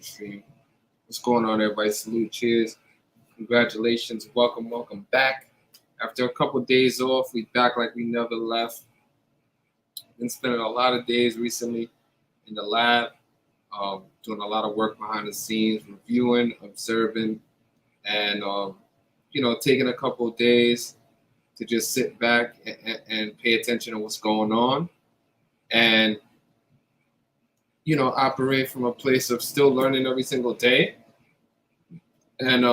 stream. What's going on, everybody? Salute, cheers, congratulations, welcome back. After a couple of days off, we back like we never left. Been spending a lot of days recently in the lab, doing a lot of work behind the scenes, reviewing, observing, and taking a couple of days to just sit back and pay attention to what's going on, and operate from a place of still learning every single day, and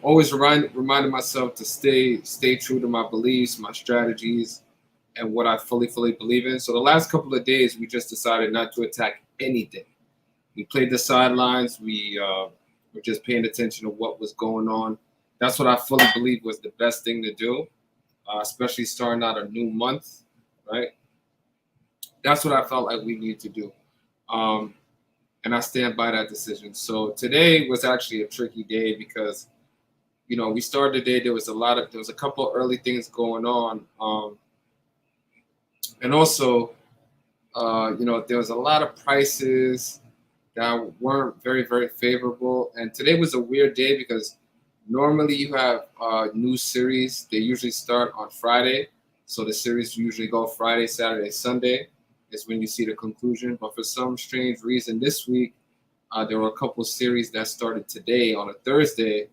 always reminding myself to stay true to my beliefs, my strategies, and what I fully believe in. So the last couple of days, we just decided not to attack anything. We played the sidelines. We were just paying attention to what was going on. That's what I fully believe was the best thing to do, especially starting out a new month, right? That's what I felt like we need to do. And I stand by that decision. So today was actually a tricky day because, we started the day. There was a couple of early things going on. And also, there was a lot of prices that weren't very, very favorable. And today was a weird day because normally you have new series. They usually start on Friday. So the series usually go Friday, Saturday, Sunday is when you see the conclusion. But for some strange reason this week, there were a couple series that started today on a Thursday,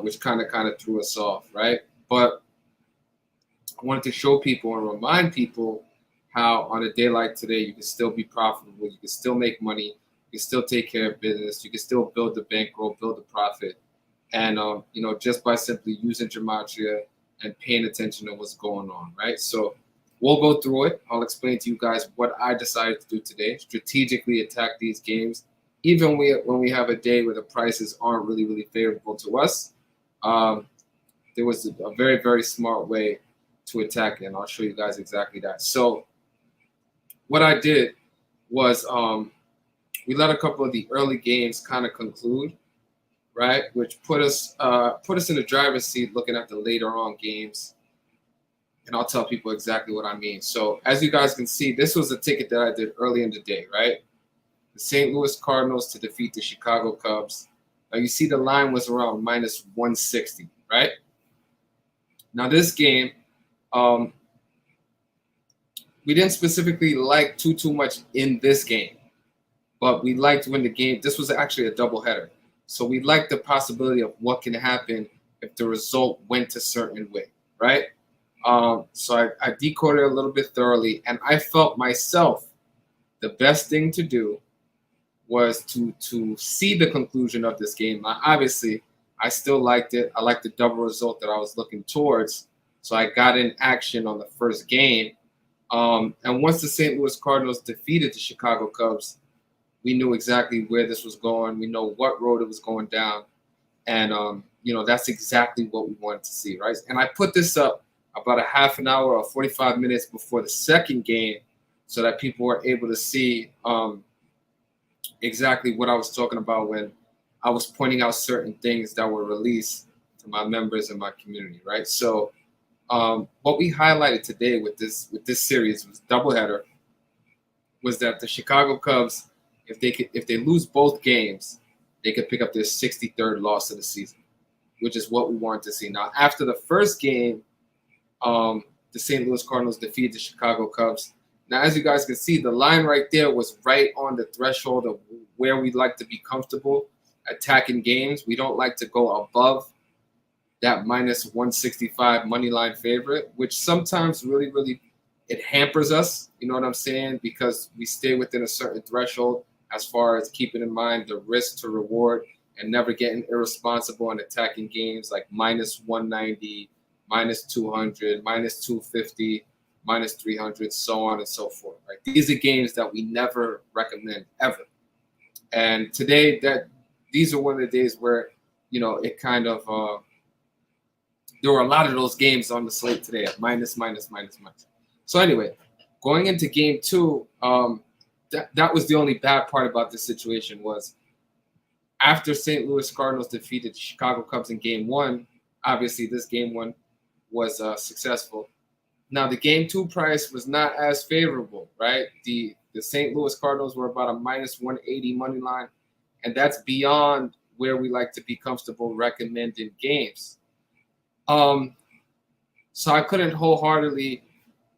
which kind of threw us off, right? But I wanted to show people and remind people how on a day like today, you can still be profitable, you can still make money, you can still take care of business, you can still build the bankroll, build the profit. And, just by simply using gematria and paying attention to what's going on, right? So we'll go through it. I'll explain to you guys what I decided to do today, strategically attack these games, even when we have a day where the prices aren't really, really favorable to us. There was a very, very smart way to attack it, and I'll show you guys exactly that. So what I did was we let a couple of the early games kind of conclude, right, which put us in the driver's seat looking at the later on games. And I'll tell people exactly what I mean. So as you guys can see, this was a ticket that I did early in the day, right? The St. Louis Cardinals to defeat the Chicago Cubs. Now you see the line was around minus 160, right? Now this game, we didn't specifically like too much in this game, but we liked when the game, this was actually a doubleheader. So we liked the possibility of what can happen if the result went a certain way, right? So I decoded it a little bit thoroughly, and I felt myself the best thing to do was to see the conclusion of this game. Now, obviously, I still liked it. I liked the double result that I was looking towards, so I got in action on the first game. And once the St. Louis Cardinals defeated the Chicago Cubs, we knew exactly where this was going. We know what road it was going down, and that's exactly what we wanted to see, right? And I put this up about a half an hour or 45 minutes before the second game so that people were able to see exactly what I was talking about when I was pointing out certain things that were released to my members and my community, right? So what we highlighted today with this series was doubleheader was that the Chicago Cubs, if they lose both games, they could pick up their 63rd loss of the season, which is what we wanted to see. Now, after the first game, the St. Louis Cardinals defeated the Chicago Cubs. Now, as you guys can see, the line right there was right on the threshold of where we'd like to be comfortable attacking games. We don't like to go above that minus 165 money line favorite, which sometimes really, really, it hampers us. You know what I'm saying? Because we stay within a certain threshold as far as keeping in mind the risk to reward and never getting irresponsible and attacking games like minus 190, minus 200, minus 250, minus 300, so on and so forth. Right? These are games that we never recommend ever. And today, these are one of the days where it kind of there were a lot of those games on the slate today at minus. So anyway, going into game two, that was the only bad part about this situation was after St. Louis Cardinals defeated the Chicago Cubs in game one. Obviously, this game one was successful. Now, the game two price was not as favorable, right? The The St. Louis Cardinals were about a -180 money line, and that's beyond where we like to be comfortable recommending games. So I couldn't wholeheartedly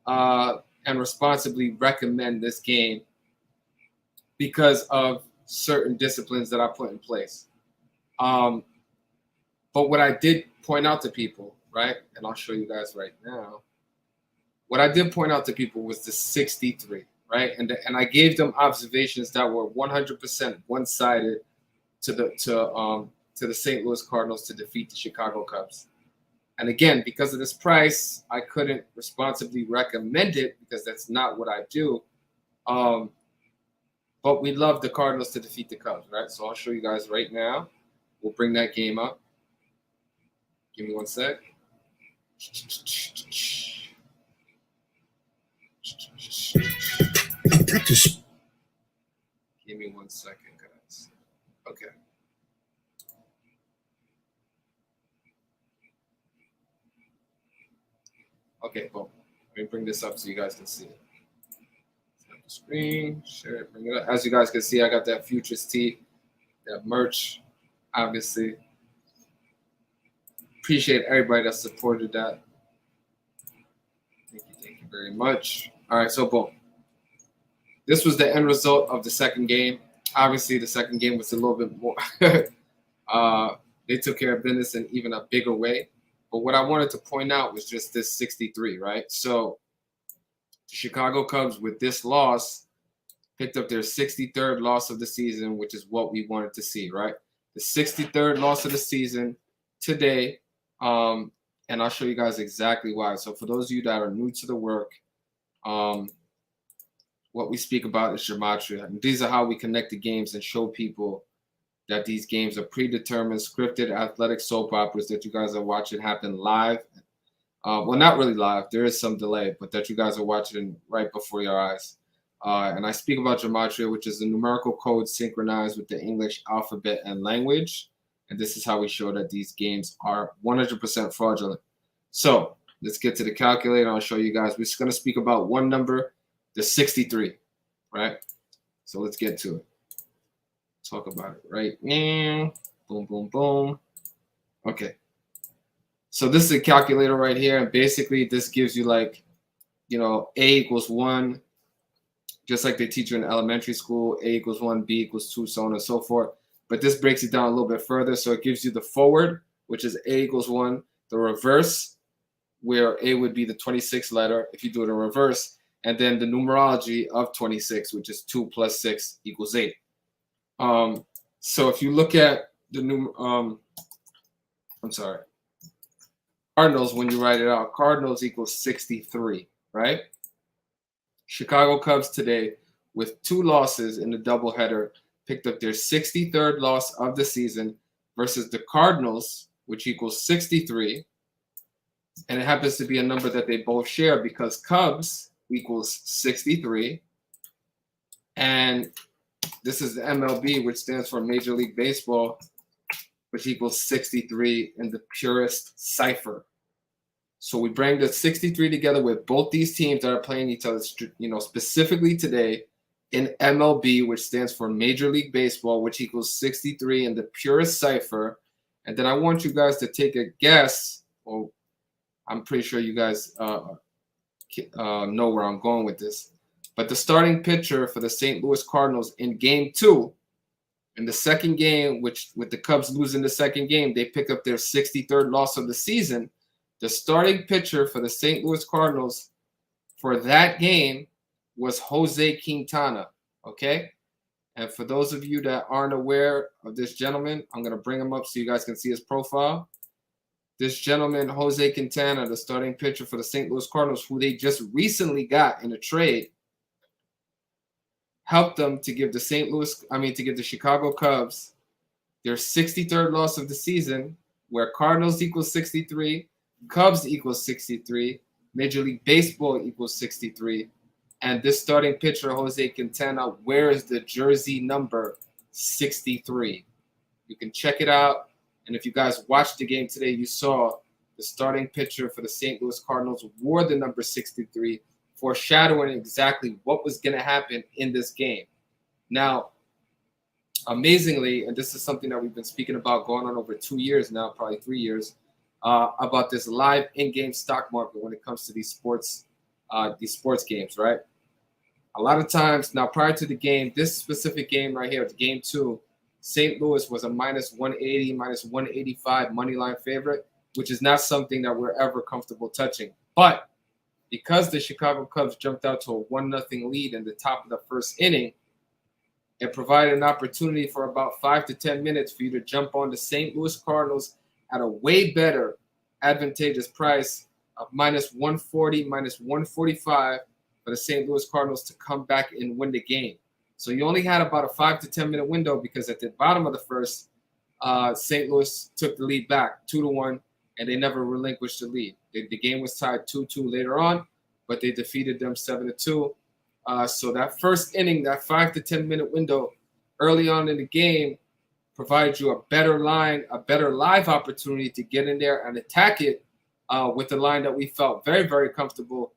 and responsibly recommend this game because of certain disciplines that I put in place. But what I did point out to people, right, and I'll show you guys right now, what I did point out to people was the 63, right? And I gave them observations that were 100% one-sided to the St. Louis Cardinals to defeat the Chicago Cubs. And again, because of this price, I couldn't responsibly recommend it because that's not what I do. But we love the Cardinals to defeat the Cubs, right? So I'll show you guys right now. We'll bring that game up. Give me one sec. Give me 1 second, guys. Okay. Okay, boom. Let me bring this up so you guys can see it. Snap the screen, share it, bring it up. As you guys can see, I got that Futures tee, that merch, obviously. Appreciate everybody that supported that. Thank you very much. All right, so boom. This was the end result of the second game. Obviously, the second game was a little bit more. They took care of business in even a bigger way. But what I wanted to point out was just this 63, right? So the Chicago Cubs, with this loss, picked up their 63rd loss of the season, which is what we wanted to see, right? The 63rd loss of the season today. And I'll show you guys exactly why. So for those of you that are new to the work, what we speak about is gematria. And these are how we connect the games and show people that these games are predetermined, scripted athletic soap operas that you guys are watching happen live. Well, not really live. There is some delay, but that you guys are watching right before your eyes. And I speak about gematria, which is the numerical code synchronized with the English alphabet and language. And this is how we show that these games are 100% fraudulent. So let's get to the calculator. I'll show you guys. We're just going to speak about one number, the 63, right? So let's get to it. Talk about it right now. Boom, boom, boom. Okay. So this is a calculator right here. And basically this gives you like, you know, A equals 1. Just like they teach you in elementary school, A equals 1, B equals 2, so on and so forth. But this breaks it down a little bit further. So it gives you the forward, which is A equals 1. The reverse, where A would be the 26th letter if you do it in reverse. And then the numerology of 26, which is 2 plus 6 equals 8. So if you look at the Cardinals, when you write it out, Cardinals equals 63, right? Chicago Cubs today, with 2 losses in the doubleheader, picked up their 63rd loss of the season versus the Cardinals, which equals 63. And it happens to be a number that they both share because Cubs equals 63. And this is the MLB, which stands for Major League Baseball, which equals 63 in the purest cipher. So we bring the 63 together with both these teams that are playing each other, you know, specifically today in MLB, which stands for Major League Baseball, which equals 63 in the purest cipher. And then I want you guys to take a guess. Well, I'm pretty sure you guys know where I'm going with this. But the starting pitcher for the St. Louis Cardinals in Game 2, in the second game, which with the Cubs losing the second game, they pick up their 63rd loss of the season. The starting pitcher for the St. Louis Cardinals for that game was Jose Quintana, okay? And for those of you that aren't aware of this gentleman, I'm going to bring him up so you guys can see his profile. This gentleman, Jose Quintana, the starting pitcher for the St. Louis Cardinals, who they just recently got in a trade, helped them to give the Chicago Cubs their 63rd loss of the season, where Cardinals equals 63, Cubs equals 63, Major League Baseball equals 63, and this starting pitcher, Jose Quintana, wears the jersey number 63. You can check it out, and if you guys watched the game today, you saw the starting pitcher for the St. Louis Cardinals wore the number 63 foreshadowing exactly what was going to happen in this game. Now, amazingly, and this is something that we've been speaking about going on over 2 years now, probably 3 years, about this live in-game stock market when it comes to these sports games, right? A lot of times now, prior to the game, this specific game right here, the game 2, St. Louis was a minus 180, minus 185 money line favorite, which is not something that we're ever comfortable touching. But because the Chicago Cubs jumped out to a 1-0 lead in the top of the first inning, it provided an opportunity for about 5 to 10 minutes for you to jump on the St. Louis Cardinals at a way better advantageous price of minus 140, minus 145 for the St. Louis Cardinals to come back and win the game. So you only had about a 5 to 10 minute window because at the bottom of the first, St. Louis took the lead back 2-1, and they never relinquished the lead. The game was tied 2-2 later on, but they defeated them 7-2. So that first inning, that 5 to 10 minute window early on in the game provides you a better line, a better live opportunity to get in there and attack it with the line that we felt very, very comfortable,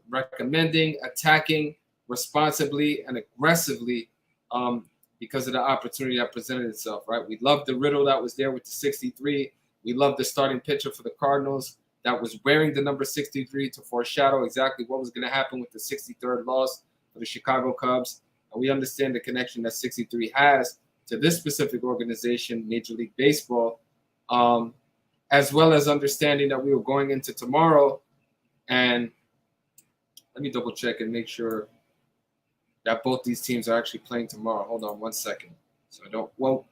recommending, attacking responsibly and aggressively because of the opportunity that presented itself, right? We loved the riddle that was there with the 63. We loved the starting pitcher for the Cardinals that was wearing the number 63 to foreshadow exactly what was going to happen with the 63rd loss for the Chicago Cubs. And we understand the connection that 63 has to this specific organization, Major League Baseball, as well as understanding that we were going into tomorrow. And let me double check and make sure that both these teams are actually playing tomorrow. Hold on 1 second. So I don't, well,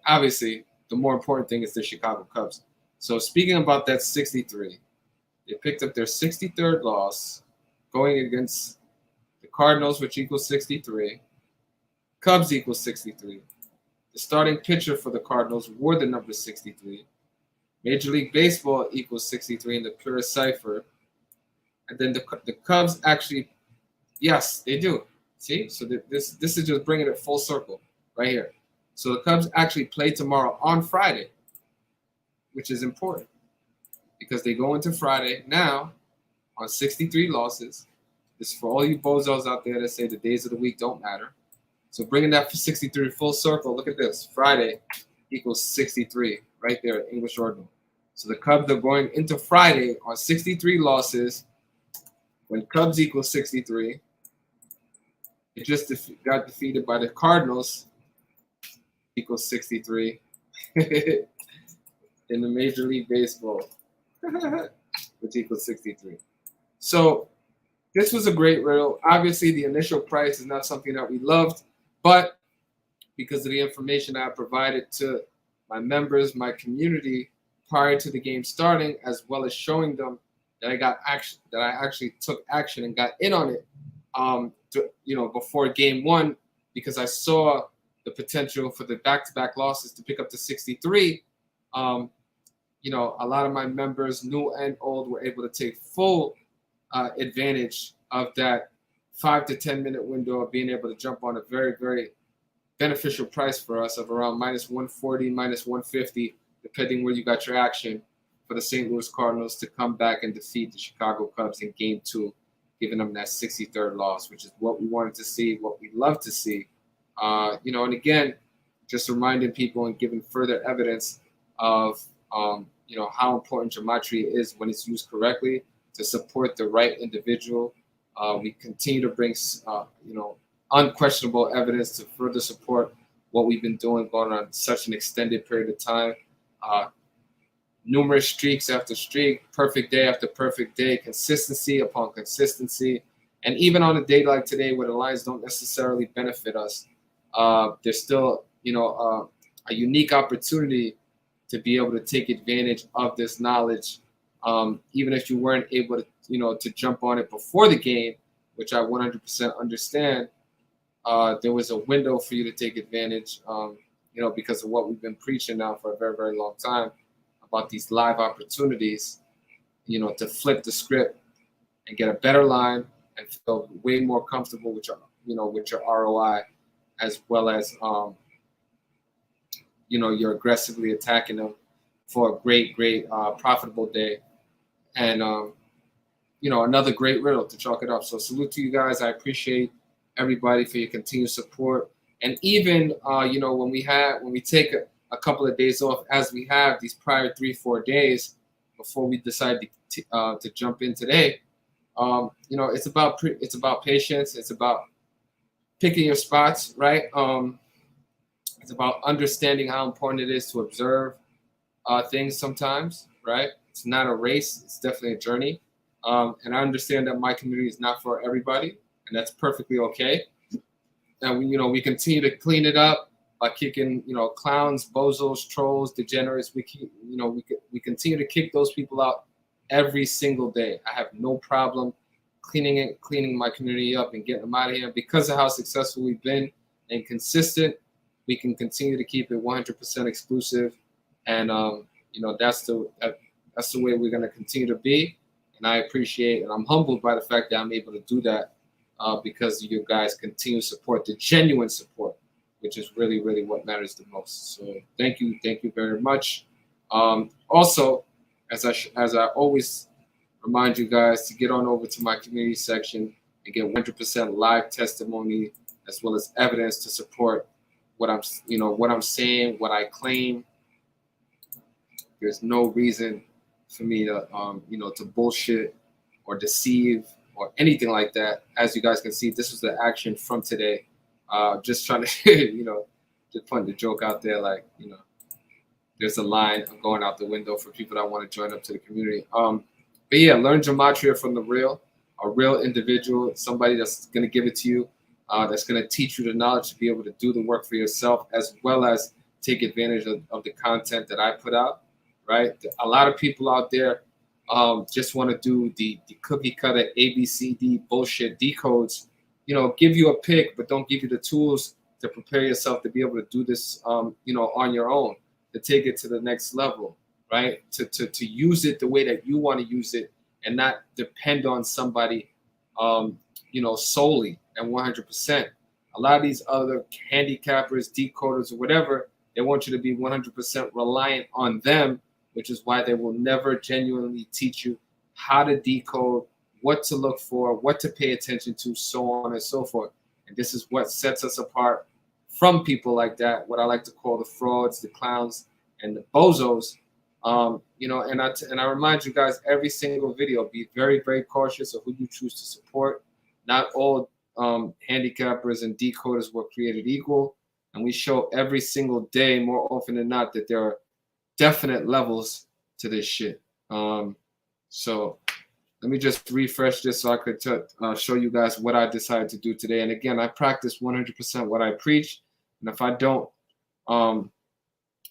obviously, the more important thing is the Chicago Cubs. So speaking about that 63, they picked up their 63rd loss going against the Cardinals, which equals 63. Cubs equals 63. The starting pitcher for the Cardinals wore the number 63. Major League Baseball equals 63 in the purest cipher. And then the Cubs actually, yes, they do. See? So this is just bringing it full circle right here. So the Cubs actually play tomorrow on Friday, which is important because they go into Friday now on 63 losses. This is for all you bozos out there that say the days of the week don't matter. So bringing that 63 full circle, look at this. Friday equals 63 right there, English ordinal. So the Cubs are going into Friday on 63 losses. When Cubs equals 63, it just got defeated by the Cardinals equals 63 in the Major League Baseball, which equals 63. So this was a great riddle. Obviously, the initial price is not something that we loved, but because of the information I provided to my members, my community prior to the game starting, as well as showing them that I actually took action and got in on it, before game 1, because I saw the potential for the back-to-back losses to pick up to 63. A lot of my members, new and old, were able to take full advantage of that 5 to 10 minute window of being able to jump on a very, very beneficial price for us of around minus 140, minus 150, depending where you got your action, for the St. Louis Cardinals to come back and defeat the Chicago Cubs in game 2, giving them that 63rd loss, which is what we wanted to see, what we love to see. And again, just reminding people and giving further evidence of, how important gematria is when it's used correctly to support the right individual. We continue to bring, unquestionable evidence to further support what we've been doing going on such an extended period of time. Numerous streaks after streak, perfect day after perfect day, consistency upon consistency. And even on a day like today where the lines don't necessarily benefit us, there's still, a unique opportunity to be able to take advantage of this knowledge, even if you weren't able to, to jump on it before the game, which I 100% understand. There was a window for you to take advantage, because of what we've been preaching now for a very, very long time about these live opportunities, to flip the script and get a better line and feel way more comfortable with your ROI, as well as, you're aggressively attacking them for a great, great profitable day. And another great riddle to chalk it up. So salute to you guys. I appreciate everybody for your continued support. And even when we take a couple of days off, as we have these prior 3-4 days before we decide to jump in today, it's about patience. It's about picking your spots, right? It's about understanding how important it is to observe things sometimes, right? It's not a race, it's definitely a journey. And I understand that my community is not for everybody, and that's perfectly okay. And we continue to clean it up by kicking, clowns, bozos, trolls, degenerates. We continue to kick those people out every single day. I have no problem cleaning my community up and getting them out of here. Because of how successful we've been and consistent, we can continue to keep it 100% exclusive. And that's the way we're going to continue to be. And I appreciate and I'm humbled by the fact that I'm able to do that because you guys continue to support, the genuine support, which is really, really what matters the most. So thank you very much. Also, as I always remind you guys to get on over to my community section and get 100% live testimony as well as evidence to support what I'm saying, what I claim. There's no reason for me to to bullshit or deceive or anything like that. As you guys can see, this was the action from today. Just trying to just putting the joke out there, like there's a line. I'm going out the window for people that want to join up to the community. But yeah, learn gematria from a real individual, somebody that's going to give it to you, that's going to teach you the knowledge to be able to do the work for yourself, as well as take advantage of the content that I put out, right? A lot of people out there just want to do the cookie cutter ABCD bullshit decodes, give you a pick, but don't give you the tools to prepare yourself to be able to do this, on your own, to take it to the next level, right? To use it the way that you want to use it and not depend on somebody, solely and 100%. A lot of these other handicappers, decoders, or whatever, they want you to be 100% reliant on them, which is why they will never genuinely teach you how to decode, what to look for, what to pay attention to, so on and so forth. And this is what sets us apart from people like that, what I like to call the frauds, the clowns, and the bozos. And I remind you guys every single video, be very, very cautious of who you choose to support. Not all handicappers and decoders were created equal. And we show every single day, more often than not, that there are definite levels to this shit. So let me just refresh this so I could show you guys what I decided to do today. And again, I practice 100% what I preach. And if I don't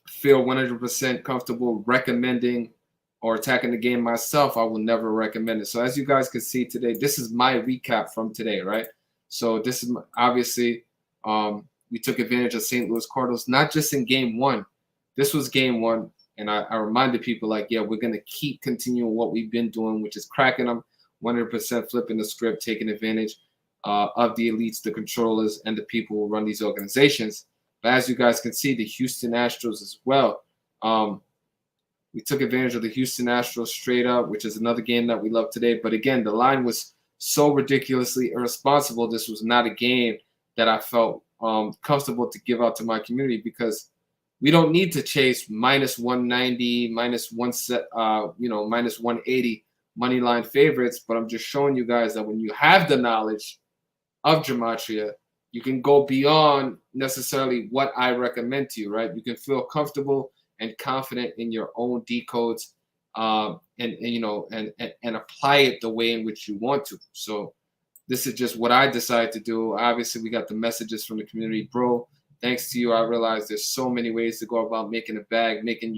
feel 100% comfortable recommending or attacking the game myself, I will never recommend it. So as you guys can see today, this is my recap from today, right? So this is obviously we took advantage of St. Louis Cardinals, not just in game one. This was game one. And I reminded people, like, yeah, we're going to keep continuing what we've been doing, which is cracking them, 100% flipping the script, taking advantage of the elites, the controllers, and the people who run these organizations. But as you guys can see, the Houston Astros as well. We took advantage of the Houston Astros straight up, which is another game that we love today. But again, the line was so ridiculously irresponsible. This was not a game that I felt comfortable to give out to my community, because we don't need to chase minus 190, minus 180 money line favorites. But I'm just showing you guys that when you have the knowledge of gematria, you can go beyond necessarily what I recommend to you, right? You can feel comfortable and confident in your own decodes, and apply it the way in which you want to. So this is just what I decided to do. Obviously, we got the messages from the community, bro. Thanks to you, I realized there's so many ways to go about making a bag, making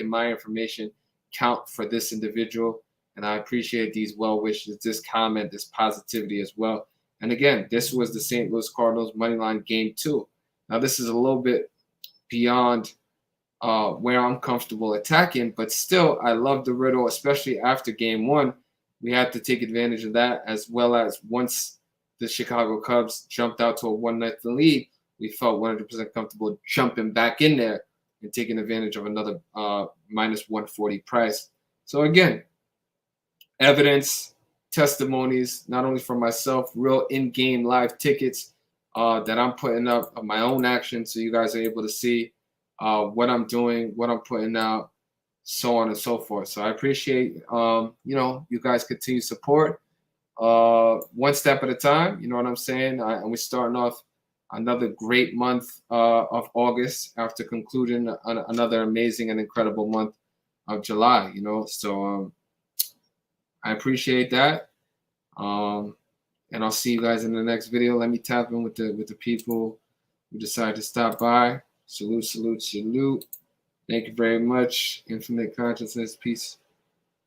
my information count for this individual. And I appreciate these well wishes, this comment, this positivity as well. And again, this was the St. Louis Cardinals moneyline game 2. Now this is a little bit beyond where I'm comfortable attacking, but still, I love the riddle, especially after game 1. We had to take advantage of that, as well as once the Chicago Cubs jumped out to a 1-0 lead, we felt 100% comfortable jumping back in there and taking advantage of another minus 140 price. So again, evidence, testimonies, not only for myself, real in-game live tickets that I'm putting up of my own action, so you guys are able to see what I'm doing, what I'm putting out, so on and so forth. So I appreciate you guys continue support, one step at a time. You know what I'm saying? And we're starting off another great month of August after concluding another amazing and incredible month of July. So I appreciate that. And I'll see you guys in the next video. Let me tap in with the people who decide to stop by. Salute, salute, salute. Thank you very much. Infinite consciousness, peace,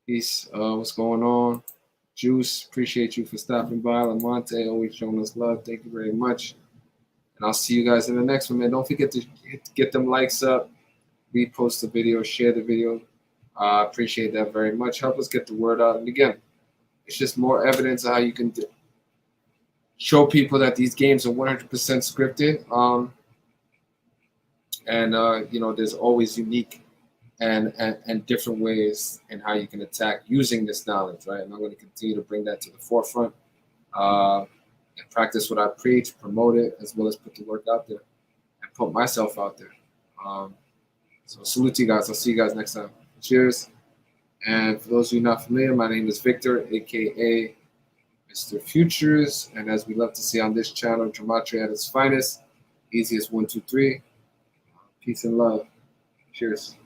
peace. What's going on? Juice, appreciate you for stopping by. Lamonte, always showing us love. Thank you very much. And I'll see you guys in the next one, man. Don't forget to get them likes up, repost the video, share the video. Appreciate that very much. Help us get the word out. And again, it's just more evidence of how you can show people that these games are 100% scripted. There's always unique and different ways in how you can attack using this knowledge, right? And I'm going to continue to bring that to the forefront and practice what I preach, promote it, as well as put the work out there and put myself out there. So salute to you guys. I'll see you guys next time. Cheers. And for those of you not familiar, my name is Victor, aka Mr.Futures. And as we love to see on this channel, Gematria at its finest. Easiest 1, 2, 3. Peace and love. Cheers.